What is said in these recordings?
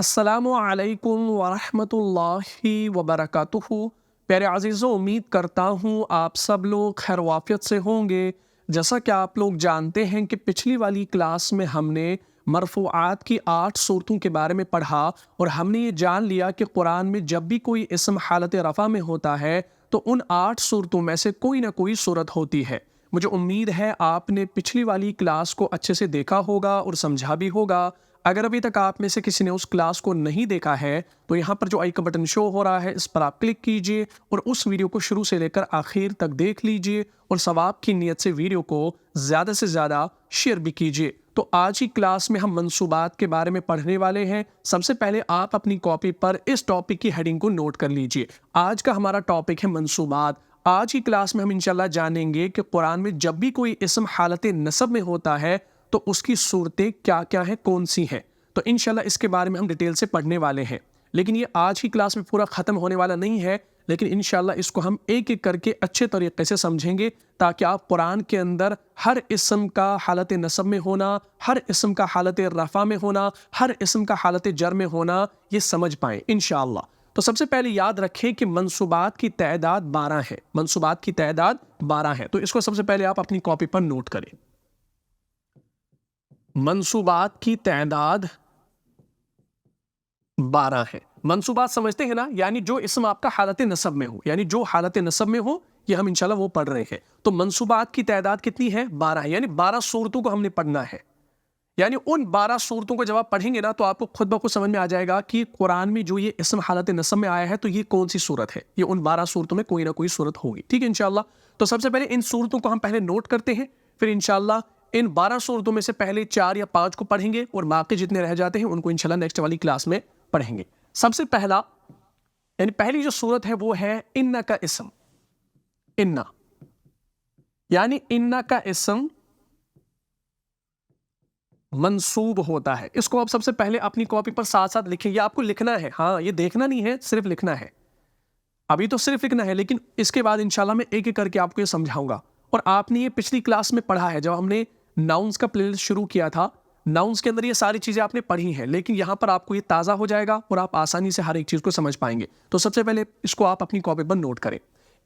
السلام علیکم ورحمۃ اللہ وبرکاتہ۔ پیارے عزیزوں، امید کرتا ہوں آپ سب لوگ خیر وافیت سے ہوں گے۔ جیسا کہ آپ لوگ جانتے ہیں کہ پچھلی والی کلاس میں ہم نے مرفوعات کی 8 صورتوں کے بارے میں پڑھا اور ہم نے یہ جان لیا کہ قرآن میں جب بھی کوئی اسم حالت رفع میں ہوتا ہے تو ان 8 صورتوں میں سے کوئی نہ کوئی صورت ہوتی ہے۔ مجھے امید ہے آپ نے پچھلی والی کلاس کو اچھے سے دیکھا ہوگا اور سمجھا بھی ہوگا۔ اگر ابھی تک آپ میں سے کسی نے اس کلاس کو نہیں دیکھا ہے تو یہاں پر جو آئی کا بٹن شو ہو رہا ہے اس پر آپ کلک کیجئے اور اس ویڈیو کو شروع سے لے کر آخر تک دیکھ لیجئے اور ثواب کی نیت سے ویڈیو کو زیادہ سے زیادہ شیئر بھی کیجئے۔ تو آج کی کلاس میں ہم منصوبات کے بارے میں پڑھنے والے ہیں۔ سب سے پہلے آپ اپنی کاپی پر اس ٹاپک کی ہیڈنگ کو نوٹ کر لیجئے۔ آج کا ہمارا ٹاپک ہے منصوبات۔ آج کی کلاس میں ہم انشاءاللہ جانیں گے کہ قرآن میں جب بھی کوئی اسم حالت نصب میں ہوتا ہے تو اس کی صورتیں کیا کیا ہیں، کون سی ہیں۔ تو انشاءاللہ اس کے بارے میں ہم ڈیٹیل سے پڑھنے والے ہیں، لیکن یہ آج کی کلاس میں پورا ختم ہونے والا نہیں ہے، لیکن انشاءاللہ اس کو ہم ایک ایک کر کے اچھے طریقے سے سمجھیں گے تاکہ آپ قرآن کے اندر ہر اسم کا حالت نصب میں ہونا، ہر اسم کا حالت رفع میں ہونا، ہر اسم کا حالت جر میں ہونا یہ سمجھ پائیں انشاءاللہ۔ تو سب سے پہلے یاد رکھیں کہ منصوبات کی تعداد 12 ہے۔ منصوبات کی تعداد 12 ہے، تو اس کو سب سے پہلے آپ اپنی کاپی پر نوٹ کریں۔ منصوبات کی تعداد 12 ہے۔ منصوبات سمجھتے ہیں نا، یعنی جو اسم آپ کا حالت نصب میں ہو، یعنی جو حالت نصب میں ہو، یہ ہم انشاءاللہ وہ پڑھ رہے ہیں۔ تو منصوبات کی تعداد کتنی ہے؟ 12 ہے، یعنی 12 صورتوں کو ہم نے پڑھنا ہے۔ یعنی ان 12 صورتوں کو جب آپ پڑھیں گے نا تو آپ کو خود بخود سمجھ میں آ جائے گا کہ قرآن میں جو یہ اسم حالت نصب میں آیا ہے تو یہ کون سی صورت ہے۔ یہ ان 12 صورتوں میں کوئی نہ کوئی صورت ہوگی، ٹھیک ہے انشاءاللہ۔ تو سب سے پہلے ان صورتوں کو ہم پہلے نوٹ کرتے ہیں، پھر انشاءاللہ ان 12 صورتوں میں سے پہلے 4 یا 5 کو پڑھیں گے اور باقی جتنے رہ جاتے ہیں ان کو انشاءاللہ نیکسٹ والی کلاس میں پڑھیں گے۔ سب سے پہلا یعنی پہلی جو صورت ہے وہ ہے ان کا اسم۔ ان یعنی ان کا اسم منصوب ہوتا ہے۔ اس کو آپ سب سے پہلے اپنی کاپی پر ساتھ ساتھ لکھیں، یہ آپ کو لکھنا ہے، ہاں یہ دیکھنا نہیں ہے، صرف لکھنا ہے۔ ابھی تو صرف لکھنا ہے، لیکن اس کے بعد انشاءاللہ میں ایک ایک کر کے آپ کو یہ سمجھاؤں گا۔ اور آپ نے یہ پچھلی کلاس میں پڑھا ہے جب ہم نے ناؤنز کا پلے لسٹ شروع کیا تھا، ناؤنز کے اندر یہ ساری چیزیں آپ نے پڑھی ہیں، لیکن یہاں پر آپ کو یہ تازہ ہو جائے گا اور آپ آسانی سے ہر ایک چیز کو سمجھ پائیں گے۔ تو سب سے پہلے اس کو آپ اپنی کاپی پر نوٹ کریں۔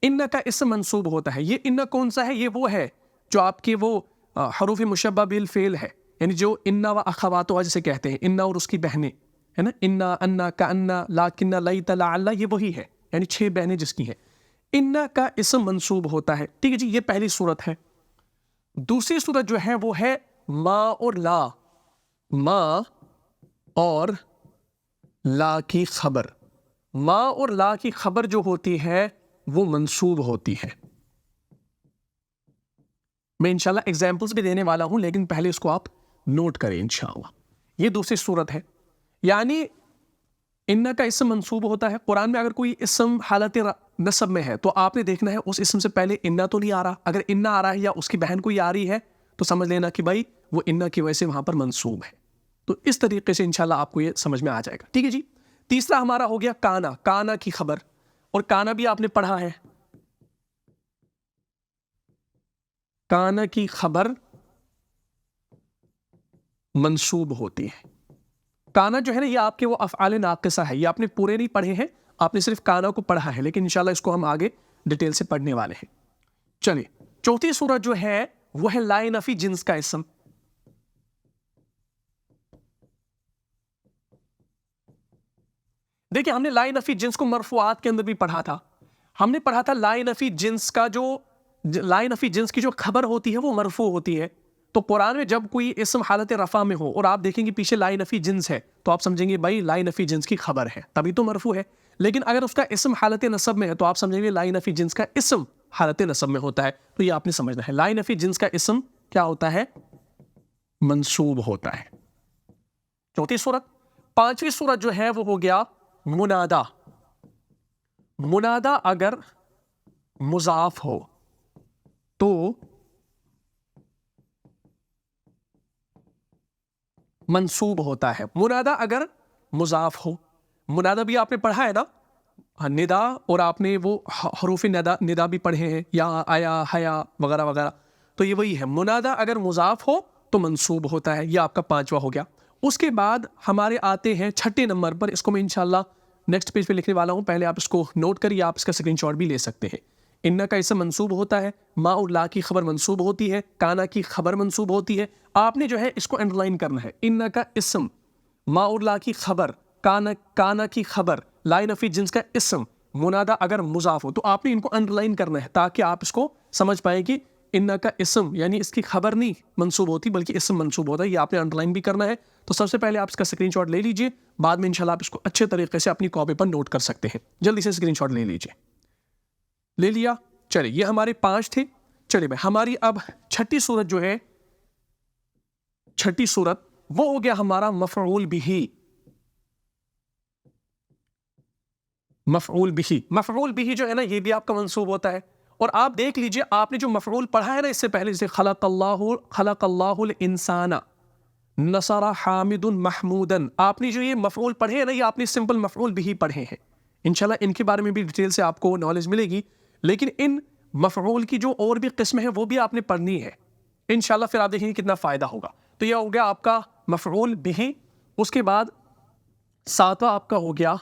ان کا اسم منصوب ہوتا ہے۔ یہ ان کون سا ہے؟ یہ وہ ہے جو آپ کے وہ حروف مشبہ بالفعل ہے، یعنی جو انا و اخواتها جسے کہتے ہیں، انا اور اس کی بہنیں ہے نا، انا انا کانا لاکن لیت لعل، یہ وہی ہے، یعنی 6 بہنیں جس کی ہیں۔ انا کا اسم منصوب ہوتا ہے، ٹھیک ہے جی، یہ پہلی صورت ہے۔ دوسری صورت جو ہے وہ ہے ما اور لا۔ ما اور لا کی خبر، ما اور لا کی خبر جو ہوتی ہے وہ منصوب ہوتی ہے۔ میں انشاءاللہ ایگزامپلس بھی دینے والا ہوں، لیکن پہلے اس کو آپ نوٹ کریں انشاءاللہ۔ یہ دوسری صورت ہے، یعنی ان کا اسم منصوب ہوتا ہے۔ قرآن میں اگر کوئی اسم حالت نصب میں ہے تو آپ نے دیکھنا ہے اس اسم سے پہلے انا تو نہیں آ رہا۔ اگر انا آ رہا ہے یا اس کی بہن کوئی آ رہی ہے تو سمجھ لینا کہ بھائی وہ انا کی وجہ سے وہاں پر منصوب ہے۔ تو اس طریقے سے انشاءاللہ آپ کو یہ سمجھ میں آ جائے گا، ٹھیک ہے جی۔ تیسرا ہمارا ہو گیا کانا، کانا کی خبر، اور کانا بھی آپ نے پڑھا ہے۔ کانا کی خبر منصوب ہوتی ہے۔ کانا جو ہے نا یہ آپ کے وہ افعال ناقصہ ہے، یہ آپ نے پورے نہیں پڑھے ہیں، آپ نے صرف کانا کو پڑھا ہے، لیکن انشاءاللہ اس کو ہم آگے ڈیٹیل سے پڑھنے والے ہیں۔ چلیے چوتھی صورت جو ہے وہ ہے لا نفی جنس کا اسم۔ دیکھیں ہم نے لا نفی جنس کو مرفوعات کے اندر بھی پڑھا تھا۔ ہم نے پڑھا تھا لا نفی جنس کا جو لا نفی جنس کی جو خبر ہوتی ہے وہ مرفوع ہوتی ہے۔ تو قرآن میں جب کوئی اسم حالت رفع میں ہو اور آپ دیکھیں گے پیچھے لا نفی جنس ہے تو آپ سمجھیں گے بھائی لا نفی جنس کی خبر ہے، تبھی تو مرفوع ہے۔ لیکن اگر اس کا اسم حالت نصب میں ہے تو آپ سمجھیں گے لا نفی جنس کا اسم حالت نصب میں ہوتا ہے، تو یہ آپ نے سمجھنا ہے لا نفی جنس کا اسم کیا ہوتا ہے؟ منصوب ہوتا ہے۔ چوتھی صورت۔ پانچویں صورت جو ہے وہ ہو گیا منادا۔ منادا اگر مضاف ہو تو منصوب ہوتا ہے۔ منادا اگر مضاف ہو، منادا بھی آپ نے پڑھا ہے نا، ندا، اور آپ نے وہ حروف ندا بھی پڑھے ہیں، یا آیا حیا وغیرہ وغیرہ، تو یہ وہی ہے۔ منادا اگر مضاف ہو تو منصوب ہوتا ہے، یہ آپ کا پانچواں ہو گیا۔ اس کے بعد ہمارے آتے ہیں چھٹے نمبر پر، اس کو میں انشاءاللہ نیکسٹ پیج پہ لکھنے والا ہوں، پہلے آپ اس کو نوٹ کریے، آپ اس کا اسکرین شاٹ بھی لے سکتے ہیں۔ ان کا اسم منصوب ہوتا ہے، ما اور لا کی خبر منصوب ہوتی ہے، کانا کی خبر منصوب ہوتی ہے۔ آپ نے جو ہے اس کو انڈر لائن کرنا ہے، ان کا اسم، ما اور لا کی خبر، کانا کی خبر، لا نفی جنس کا اسم، منادا اگر مضاف ہو تو آپ نے ان کو انڈر لائن کرنا ہے تاکہ آپ اس کو سمجھ پائیں کہ ان کا اسم یعنی اس کی خبر نہیں منصوب ہوتی بلکہ اسم منصوب ہوتا ہے، یہ آپ نے انڈر لائن بھی کرنا ہے۔ تو سب سے پہلے آپ اس کا اسکرین شاٹ لے لیجئے، بعد میں انشاءاللہ آپ اس کو اچھے طریقے سے اپنی کاپی پر نوٹ کر سکتے ہیں۔ جلدی سے اسکرین شاٹ لے لیجئے۔ لے لیا؟ چلے، یہ ہمارے 5 تھے۔ چلے بھائی، ہماری اب چھٹی صورت جو ہے، چھٹی صورت وہ ہو گیا ہمارا مفعول بہی۔ مفعول بہی، مفعول بہی جو ہے نا یہ بھی آپ کا منصوب ہوتا ہے، اور آپ دیکھ لیجئے آپ نے جو مفعول پڑھا ہے نا اس سے پہلے، جیسے خلق اللہ الانسان، نصر حامد محمودا، آپ نے جو یہ مفعول پڑھے ہیں نا یہ آپ نے سمپل مفعول بہی پڑھے ہیں۔ انشاءاللہ ان کے بارے میں بھی ڈیٹیل سے آپ کو نالج ملے گی، لیکن ان مفعول کی جو اور بھی قسم ہے وہ بھی آپ نے پڑھنی ہے انشاءاللہ، پھر آپ دیکھیں گے کتنا فائدہ ہوگا۔ تو یہ ہو گیا آپ کا مفعول بہی۔ اس کے بعد ساتواں آپ کا ہو گیا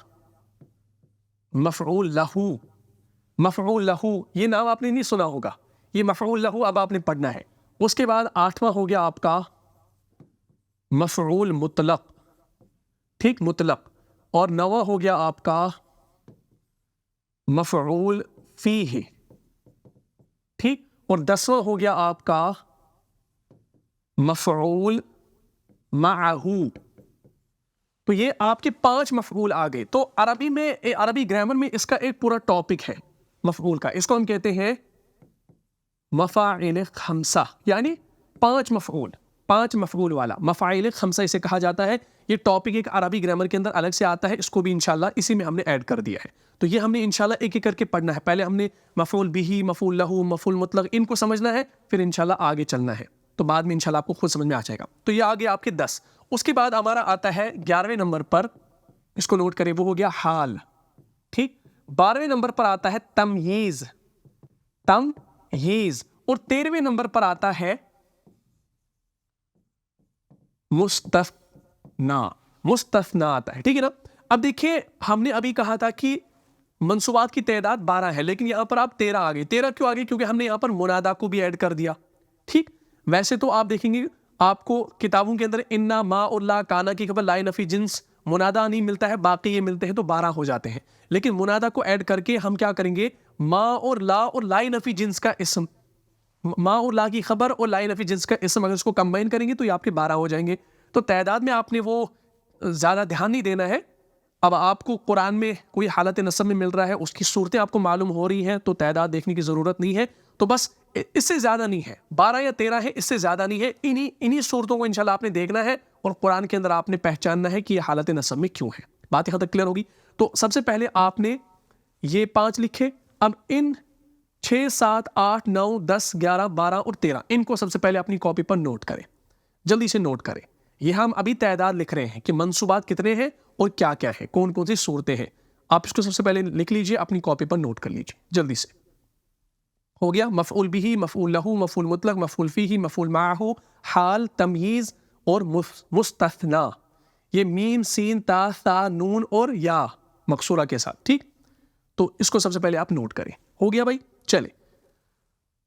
مفعول لہو۔ مفعول لہو یہ نام آپ نے نہیں سنا ہوگا، یہ مفعول لہو اب آپ نے پڑھنا ہے۔ اس کے بعد 8واں ہو گیا آپ کا مفعول مطلق، ٹھیک، مطلق، اور 9واں ہو گیا آپ کا مفعول فیہ، ٹھیک، اور 10واں ہو گیا آپ کا مفعول معہو۔ تو یہ آپ کے 5 مفعول آ گئے۔ تو عربی میں، عربی گرامر میں اس کا ایک پورا ٹاپک ہے مفعول کا، اس کو ہم کہتے ہیں مفاعل خمسہ، یعنی 5 مفعول، 5 مفعول والا مفاعل خمسہ اسے کہا جاتا ہے۔ یہ ٹاپک ایک عربی گرامر کے اندر الگ سے آتا ہے، اس کو بھی انشاءاللہ اسی میں ہم نے ایڈ کر دیا ہے۔ تو یہ ہم نے انشاءاللہ ایک ایک کر کے پڑھنا ہے، پہلے ہم نے مفعول بہی، مفعول لہو، مفعول مطلق ان کو سمجھنا ہے، پھر انشاءاللہ آگے چلنا ہے، تو بعد میں انشاءاللہ آپ کو خود سمجھ میں آ جائے گا۔ تو یہ آگے آپ کے 10۔ اس کے بعد ہمارا آتا ہے 11ویں نمبر پر، اس کو نوٹ کریں، وہ ہو گیا حال، ٹھیک۔ 12ویں نمبر پر آتا ہے تمییز، تمییز، اور 13ویں نمبر پر آتا ہے مستثنا، مستثنا آتا ہے، ٹھیک ہے نا۔ اب دیکھیں ہم نے ابھی کہا تھا کہ منصوبات کی تعداد 12 ہے، لیکن یہاں پر آپ 13 آگے۔ 13 کیوں آگے؟ کیونکہ ہم نے یہاں پر منادا کو بھی ایڈ کر دیا، ٹھیک۔ ویسے تو آپ دیکھیں گے آپ کو کتابوں کے اندر انا، ما اور لا، کانا کی خبر، لا نفی جنس، منادا نہیں ملتا ہے، باقی یہ ملتے ہیں تو 12 ہو جاتے ہیں۔ لیکن منادا کو ایڈ کر کے ہم کیا کریں گے، ما اور لا اور لا نفی جنس کا اسم، ما اور لا کی خبر اور لا نفی جنس کا اسم، اگر اس کو کمبائن کریں گے تو یہ آپ کے 12 ہو جائیں گے۔ تو تعداد میں آپ نے وہ زیادہ دھیان نہیں دینا ہے۔ اب آپ کو قرآن میں کوئی حالت نصب میں مل رہا ہے، اس کی صورتیں آپ کو معلوم ہو رہی ہیں، تو تعداد دیکھنے کی ضرورت نہیں ہے، تو بس اس سے زیادہ نہیں ہے، 12 یا 13 ہے، اس سے زیادہ نہیں ہے۔ انہی صورتوں کو انشاءاللہ آپ نے دیکھنا ہے اور قرآن کے اندر آپ نے پہچاننا ہے کہ یہ حالت نصب میں کیوں ہے۔ بات یہاں تک کلیئر ہوگی؟ تو سب سے پہلے آپ نے یہ 5 لکھے، اب ان 6، 7، 8، 9، 10، 11، 12 اور 13 ان کو سب سے پہلے اپنی کاپی پر نوٹ کریں، جلدی سے نوٹ کریں۔ یہ ہم ابھی تعداد لکھ رہے ہیں کہ منصوبات کتنے ہیں اور کیا کیا ہے، کون کون سی صورتیں ہیں۔ آپ اس کو سب سے پہلے لکھ لیجئے، اپنی کاپی پر نوٹ کر لیجئے جلدی سے۔ ہو گیا مفعول بہی، مفعول لہو، مفعول مطلق، مفعول فیہ، مفعول معہو، حال، تمییز اور مستثنا۔ یہ میم، سین، تا، ثا، نون اور یا مقصورہ کے ساتھ، ٹھیک۔ تو اس کو سب سے پہلے آپ نوٹ کریں۔ ہو گیا بھائی؟ چلے،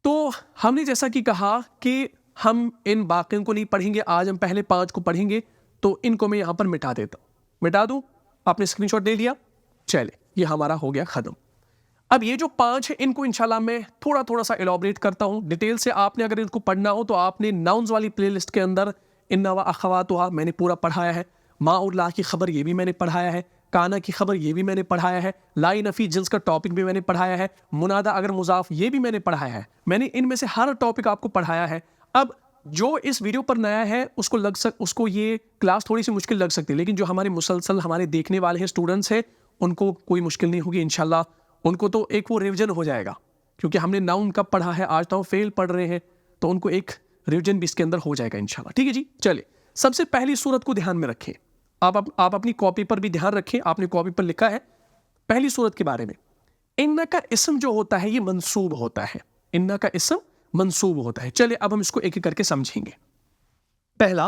تو ہم نے جیسا کہ کہا کہ ہم ان باقیوں کو نہیں پڑھیں گے، آج ہم پہلے 5 کو پڑھیں گے، تو ان کو میں یہاں پر مٹا دیتا ہوں، مٹا دوں، آپ نے اسکرین شاٹ لے لیا، چلے یہ ہمارا ہو گیا ختم۔ اب یہ جو 5 ہیں ان کو انشاءاللہ میں تھوڑا سا ایلابریٹ کرتا ہوں ڈیٹیل سے۔ آپ نے اگر ان کو پڑھنا ہو تو آپ نے ناؤنز والی پلے لسٹ کے اندر انا و اخواتها میں نے پورا پڑھایا ہے، ما اور لا کی خبر یہ بھی میں نے پڑھایا ہے، کانا کی خبر یہ بھی میں نے پڑھایا ہے، لا نفی جنس کا ٹاپک بھی میں نے پڑھایا ہے، منادا اگر مضاف یہ بھی میں نے پڑھایا ہے۔ میں نے ان میں سے ہر ٹاپک آپ کو پڑھایا ہے۔ اب جو اس ویڈیو پر نیا ہے اس کو یہ کلاس تھوڑی سی مشکل لگ سکتی ہے، لیکن جو ہمارے مسلسل ہمارے دیکھنے والے ہیں اسٹوڈنٹس ہیں ان کو کوئی مشکل نہیں ہوگی انشاءاللہ۔ ان کو تو ایک وہ ریویژن ہو جائے گا، کیونکہ ہم نے ناؤن کب پڑھا ہے، آج تو فیل پڑھ رہے ہیں، تو ان کو ایک ریویژن بھی اس کے اندر ہو جائے گا انشاءاللہ، ٹھیک ہے جی۔ چلے سب سے پہلی صورت کو دھیان میں رکھیں، آپ اپنی کاپی پر بھی دھیان رکھیں، آپ نے کاپی پر لکھا ہے پہلی صورت کے بارے میں۔ ان کا اسم جو ہوتا ہے یہ منصوب ہوتا ہے، ان کا اسم منصوب ہوتا ہے۔ چلے اب ہم اس کو ایک ایک کر کے سمجھیں گے۔ پہلا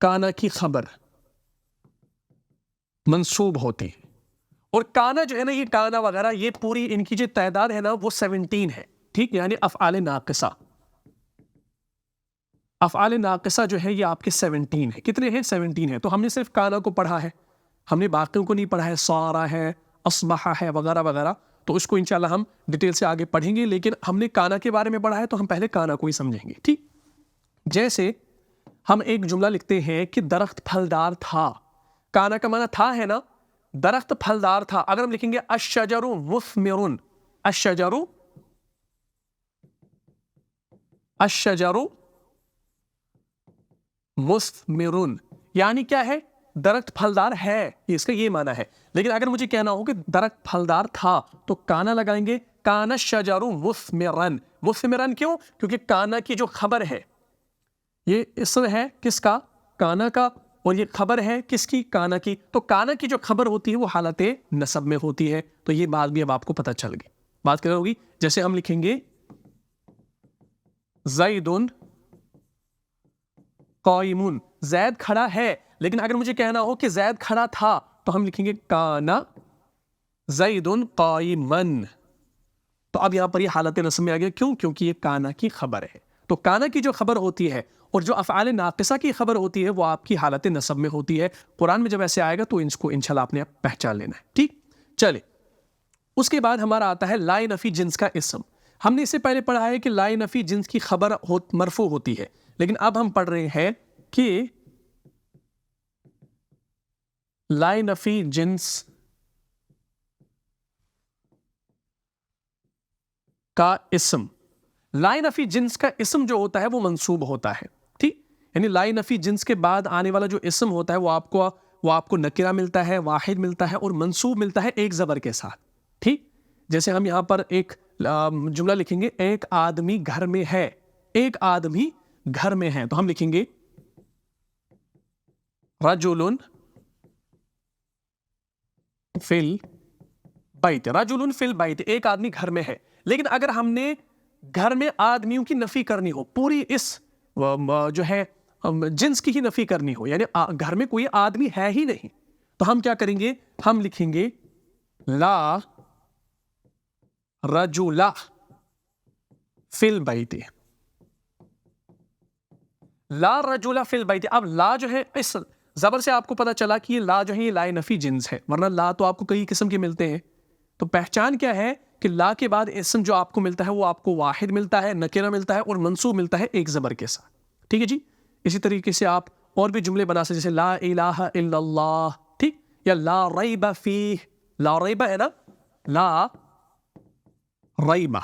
کانا کی خبر منصوب ہوتی ہے. اور کانا جو ہے نا، یہ کانا وغیرہ، یہ پوری ان کی جو تعداد ہے نا وہ 17 ہے. ٹھیک، یعنی افعال ناقصہ. افعال ناقصہ جو ہے یہ آپ کے 17 ہے. کتنے ہیں؟ 17 ہے. تو ہم نے صرف کانا کو پڑھا ہے، ہم نے باقیوں کو نہیں پڑھا ہے. سارا ہے، اصبح ہے، وغیرہ وغیرہ. تو اس کو انشاءاللہ ہم ڈیٹیل سے آگے پڑھیں گے، لیکن ہم نے کانا کے بارے میں پڑھا ہے تو ہم پہلے کانا کو ہی سمجھیں گے. ٹھیک، جیسے ہم ایک جملہ لکھتے ہیں کہ درخت پھلدار تھا. کانا کا معنی تھا ہے نا، درخت پھلدار تھا. اگر ہم لکھیں گے الشجر مثمر، الشجر، الشجر مثمر، یعنی کیا ہے؟ درخت پھلدار ہے، اس کا یہ معنی ہے. لیکن اگر مجھے کہنا ہو کہ درخت پھلدار تھا تو کانا لگائیں گے کان الشجر مثمرا. مثمرا کیوں؟ کیونکہ کانا کی جو خبر ہے یہ اسم ہے کس کا؟ کانا کا. اور یہ خبر ہے کس کی؟ کانا کی. تو کانا کی جو خبر ہوتی ہے وہ حالت نصب میں ہوتی ہے. تو یہ بات بھی اب آپ کو پتہ چل گئی. بات کر ہوگی. جیسے ہم لکھیں گے زید قائم، زید کھڑا ہے. لیکن اگر مجھے کہنا ہو کہ زید کھڑا تھا تو ہم لکھیں گے کانا زید قائما. تو اب یہاں پر یہ حالت نصب میں آ گیا. کیوں؟ کیونکہ یہ کانا کی خبر ہے. تو کانا کی جو خبر ہوتی ہے اور جو افعال ناقصہ کی خبر ہوتی ہے وہ آپ کی حالت نصب میں ہوتی ہے. قرآن میں جب ایسے آئے گا تو اس کو انشاءاللہ آپ نے پہچان لینا ہے. ٹھیک، چلے. اس کے بعد ہمارا آتا ہے لا نفی جنس کا اسم. ہم نے اس سے پہلے پڑھا ہے کہ لا نفی جنس کی خبر مرفوع ہوتی ہے، لیکن اب ہم پڑھ رہے ہیں کہ لا نفی جنس کا اسم، لا نفی جنس کا اسم جو ہوتا ہے وہ منصوب ہوتا ہے. ٹھیک، یعنی لا نفی جنس کے بعد آنے والا جو اسم ہوتا ہے وہ آپ کو نکرہ ملتا ہے، واحد ملتا ہے اور منصوب ملتا ہے ایک زبر کے ساتھ. ٹھیک، جیسے ہم یہاں پر ایک جملہ لکھیں گے ایک آدمی گھر میں ہے. ایک آدمی گھر میں ہے تو ہم لکھیں گے رجل فی البیت. رجل فی البیت، ایک آدمی گھر میں ہے. لیکن اگر ہم نے گھر میں آدمیوں کی نفی کرنی ہو، پوری اس جو ہے جنس کی ہی نفی کرنی ہو، یعنی گھر میں کوئی آدمی ہے ہی نہیں، تو ہم کیا کریں گے؟ ہم لکھیں گے لا رجل فی البیت. لا رجل فی البیت. اب لا جو ہے اس زبر سے آپ کو پتا چلا کہ یہ لا جو ہے یہ لا نفی جنس ہے، ورنہ لا تو آپ کو کئی قسم کے ملتے ہیں. تو پہچان کیا ہے کہ لا کے بعد اسم جو آپ کو ملتا ہے وہ آپ کو واحد ملتا ہے، نکرہ ملتا ہے اور منصوب ملتا ہے ایک زبر کے ساتھ. ٹھیک ہے جی. اسی طریقے سے آپ اور بھی جملے بنا سکتے جیسے لا الہ الا اللہ. ٹھیک، یا لا ریب فیہ. لا ریب ہے نا، لا ریب،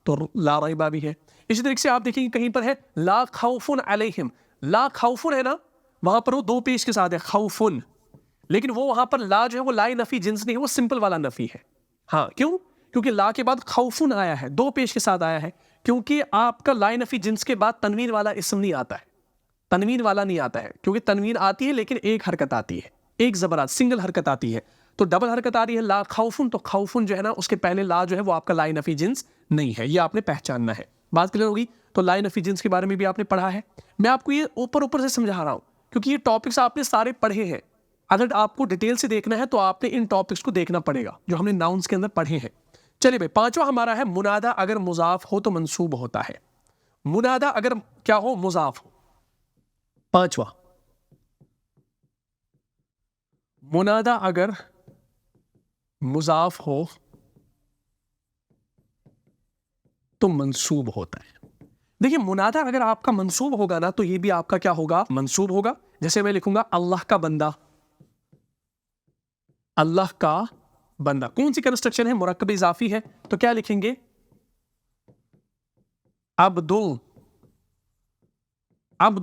تو لا ریبہ بھی ہے. اسی طریقے سے آپ دیکھیں گے کہیں پر ہے لا خوف علیہم. لا خوف ہے نا، وہاں پر وہ دو پیش کے ساتھ ہے خوف، لیکن وہ وہاں پر لا جو ہے وہ لا نفی جنس نہیں ہے، وہ سمپل والا نفی ہے. ہاں، کیوں؟ کیونکہ لا کے بعد خوف آیا ہے، دو پیش کے ساتھ آیا ہے. کیونکہ آپ کا لا نفی جنس کے بعد تنوین والا اسم نہیں آتا ہے، تنوین والا نہیں آتا ہے. کیونکہ تنوین آتی ہے لیکن ایک حرکت آتی ہے، ایک زبرات سنگل حرکت آتی ہے. تو ڈبل حرکت آ رہی ہے لا خوفن، تو خوفن جو ہے نا اس کے پہلے لا جو ہے وہ آپ کا لا نفی جنس نہیں ہے. یہ آپ نے پہچاننا ہے. بات کلیئر ہوگی؟ تو لا نفی جنس کے بارے میں بھی آپ نے پڑھا ہے. میں آپ کو یہ اوپر سے سمجھا رہا ہوں کیونکہ یہ ٹاپکس آپ نے سارے پڑھے ہیں. اگر آپ کو ڈیٹیل سے دیکھنا ہے تو آپ نے ان ٹاپکس کو دیکھنا پڑے گا جو ہم نے ناؤنس کے اندر پڑھے ہیں. چلیے بھائی، پانچواں ہمارا ہے منادا اگر مضاف ہو تو منصوب ہوتا ہے. منادا اگر کیا ہو؟ مضاف ہو. پانچواں، منادا اگر مضاف ہو تو منصوب ہوتا ہے. دیکھیں، منادا اگر آپ کا منصوب ہوگا نا تو یہ بھی آپ کا کیا ہوگا؟ منصوب ہوگا. جیسے میں لکھوں گا اللہ کا بندہ، اللہ کا بندہ. کون سی کنسٹرکشن ہے؟ مرکب اضافی ہے. تو کیا لکھیں گے؟ عبد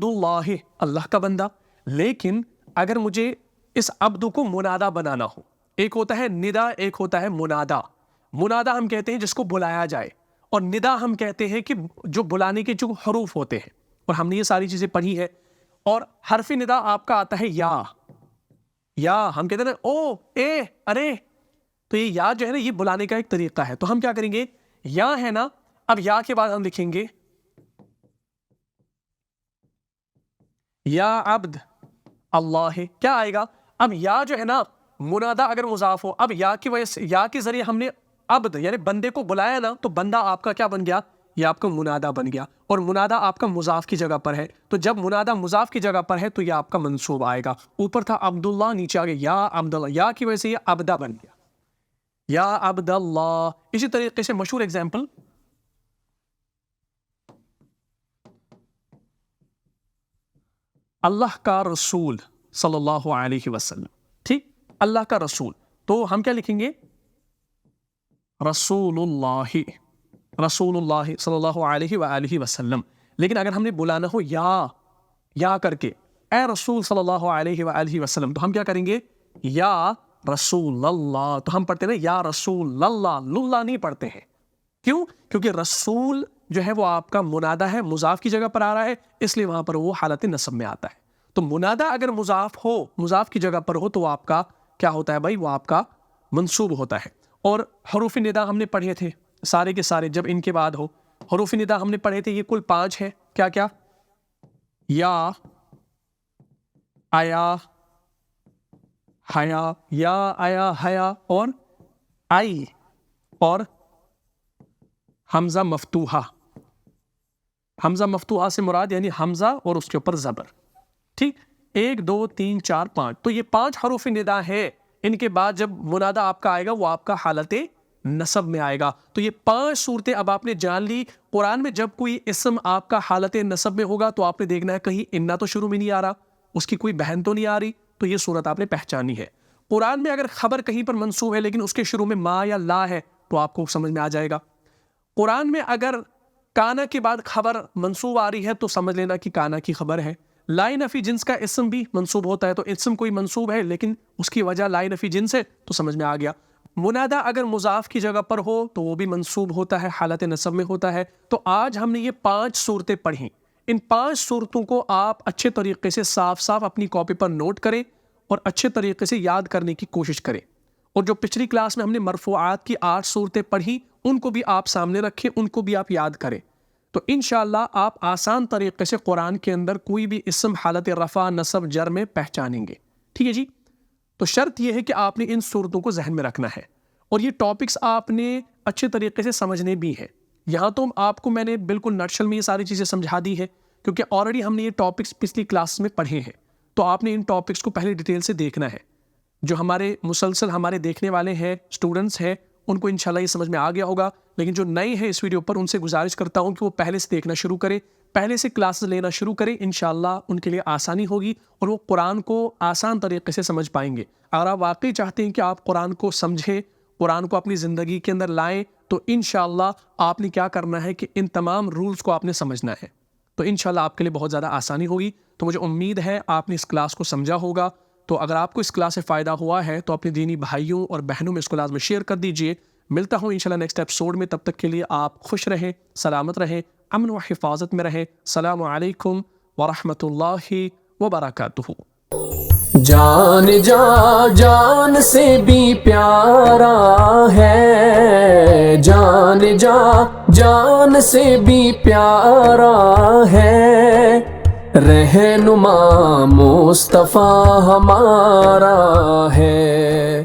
اللہ، اللہ کا بندہ. لیکن اگر مجھے اس عبد کو منادا بنانا ہو، ایک ہوتا ہے ندا، ایک ہوتا ہے منادا. منادا ہم کہتے ہیں جس کو بلایا جائے، اور ندا ہم کہتے ہیں کہ جو بلانے کے جو حروف ہوتے ہیں. اور ہم نے یہ ساری چیزیں پڑھی ہے. اور حرف ندا آپ کا آتا ہے یا ہم کہتے ہیں نا او اے ارے. تو یہ یا جو ہے نا یہ بلانے کا ایک طریقہ ہے. تو ہم کیا کریں گے؟ یا ہے نا، اب یا کے بعد ہم لکھیں گے یا عبد اللہ ہے، کیا آئے گا؟ اب یا جو ہے نا منادا اگر مضاف ہو، اب یا کی وجہ سے، یا کے ذریعے ہم نے عبد یعنی بندے کو بلایا نا، تو بندہ آپ کا کیا بن گیا؟ یہ آپ کا منادا بن گیا، اور منادا آپ کا مضاف کی جگہ پر ہے، تو جب منادا مضاف کی جگہ پر ہے تو یہ آپ کا منصوب آئے گا۔ اوپر تھا عبداللہ، نیچے آ گیا یا عبداللہ، یا کی وجہ سے یہ عبدہ بن گیا، یا عبداللہ۔ اسی طریقے سے مشہور ایگزامپل، اللہ کا رسول صلی اللہ علیہ وسلم، ٹھیک، اللہ کا رسول، تو ہم کیا لکھیں گے؟ رسول اللہ، رسول اللہ صلی اللہ علیہ وآلہ وسلم۔ لیکن اگر ہم نے بلانا ہو یا کر کے، اے رسول صلی اللہ علیہ وآلہ وسلم، تو ہم کیا کریں گے؟ یا رسول اللہ، تو ہم پڑھتے ہیں یا رسول اللہ، للہ نہیں پڑھتے ہیں۔ کیوں؟ کیونکہ رسول جو ہے وہ آپ کا منادا ہے، مضاف کی جگہ پر آ رہا ہے، اس لیے وہاں پر وہ حالت نصب میں آتا ہے۔ تو منادا اگر مضاف ہو، مضاف کی جگہ پر ہو، تو وہ آپ کا کیا ہوتا ہے بھائی؟ وہ آپ کا منصوب ہوتا ہے۔ اور حروف ندا ہم نے پڑھے تھے سارے کے سارے، جب ان کے بعد ہو حروف ندا ہم نے پڑھے تھے، یہ کل 5 ہے، کیا کیا؟ یا، آیا، حیا، یا آیا حیا، اور آئی، اور حمزہ مفتوحہ۔ حمزہ مفتوحہ سے مراد یعنی حمزہ اور اس کے اوپر زبر، ٹھیک، 1 2 3 4 5، تو یہ 5 حروف ندا ہے۔ ان کے بعد جب منادا آپ کا آئے گا وہ آپ کا حالت نصب میں آئے گا۔ تو یہ 5 صورتیں اب آپ نے جان لی۔ قرآن میں جب کوئی اسم آپ کا حالت نصب میں ہوگا تو آپ نے دیکھنا ہے کہیں انا تو شروع میں نہیں آ رہا، اس کی کوئی بہن تو نہیں آ رہی، تو یہ صورت آپ نے پہچانی ہے۔ قرآن میں اگر خبر کہیں پر منصوب ہے لیکن اس کے شروع میں ما یا لا ہے تو آپ کو سمجھ میں آ جائے گا۔ قرآن میں اگر کانا کے بعد خبر منصوب آ رہی ہے تو سمجھ لینا کہ کانا کی خبر ہے۔ لائے نفی جنس کا اسم بھی منصوب ہوتا ہے، تو اسم کوئی منصوب ہے لیکن اس کی وجہ لائے نفی جنس ہے، تو سمجھ میں آ گیا۔ منادا اگر مضاف کی جگہ پر ہو تو وہ بھی منصوب ہوتا ہے، حالت نصب میں ہوتا ہے۔ تو آج ہم نے یہ 5 صورتیں پڑھیں، ان 5 صورتوں کو آپ اچھے طریقے سے صاف اپنی کاپی پر نوٹ کریں اور اچھے طریقے سے یاد کرنے کی کوشش کریں۔ اور جو پچھلی کلاس میں ہم نے مرفوعات کی 8 صورتیں پڑھی، ان کو بھی آپ سامنے رکھیں، ان کو بھی آپ یاد کریں، تو انشاءاللہ آپ آسان طریقے سے قرآن کے اندر کوئی بھی اسم حالت رفع، نصب، جر میں پہچانیں گے، ٹھیک ہے جی؟ تو شرط یہ ہے کہ آپ نے ان صورتوں کو ذہن میں رکھنا ہے، اور یہ ٹاپکس آپ نے اچھے طریقے سے سمجھنے بھی ہیں۔ یہاں تو آپ کو میں نے بالکل نٹشل میں یہ ساری چیزیں سمجھا دی ہے، کیونکہ آلریڈی ہم نے یہ ٹاپکس پچھلی کلاس میں پڑھے ہیں، تو آپ نے ان ٹاپکس کو پہلے ڈیٹیل سے دیکھنا ہے۔ جو ہمارے مسلسل ہمارے دیکھنے والے ہیں، اسٹوڈنٹس ہیں، ان کو انشاءاللہ یہ سمجھ میں آ گیا ہوگا، لیکن جو نئے ہیں اس ویڈیو پر ان سے گزارش کرتا ہوں کہ وہ پہلے سے دیکھنا شروع کریں، پہلے سے کلاسز لینا شروع کریں، انشاءاللہ ان کے لیے آسانی ہوگی اور وہ قرآن کو آسان طریقے سے سمجھ پائیں گے۔ اگر آپ واقعی چاہتے ہیں کہ آپ قرآن کو سمجھیں، قرآن کو اپنی زندگی کے اندر لائیں، تو انشاءاللہ آپ نے کیا کرنا ہے کہ ان تمام رولز کو آپ نے سمجھنا ہے، تو انشاءاللہ آپ کے لیے بہت زیادہ آسانی ہوگی۔ تو مجھے امید ہے آپ نے اس کلاس کو سمجھا ہوگا۔ تو اگر آپ کو اس کلاس سے فائدہ ہوا ہے تو اپنے دینی بھائیوں اور بہنوں میں اس کو لازم شیئر کر دیجئے۔ ملتا ہوں انشاءاللہ نیکسٹ ایپیسوڈ میں، تب تک کے لیے آپ خوش رہیں، سلامت رہیں، امن و حفاظت میں رہیں۔ السلام علیکم ورحمۃ اللہ وبرکاتہ۔ جان جان سے بھی پیارا ہے، جان سے بھی پیارا ہے، رہنما مصطفیٰ ہمارا ہے۔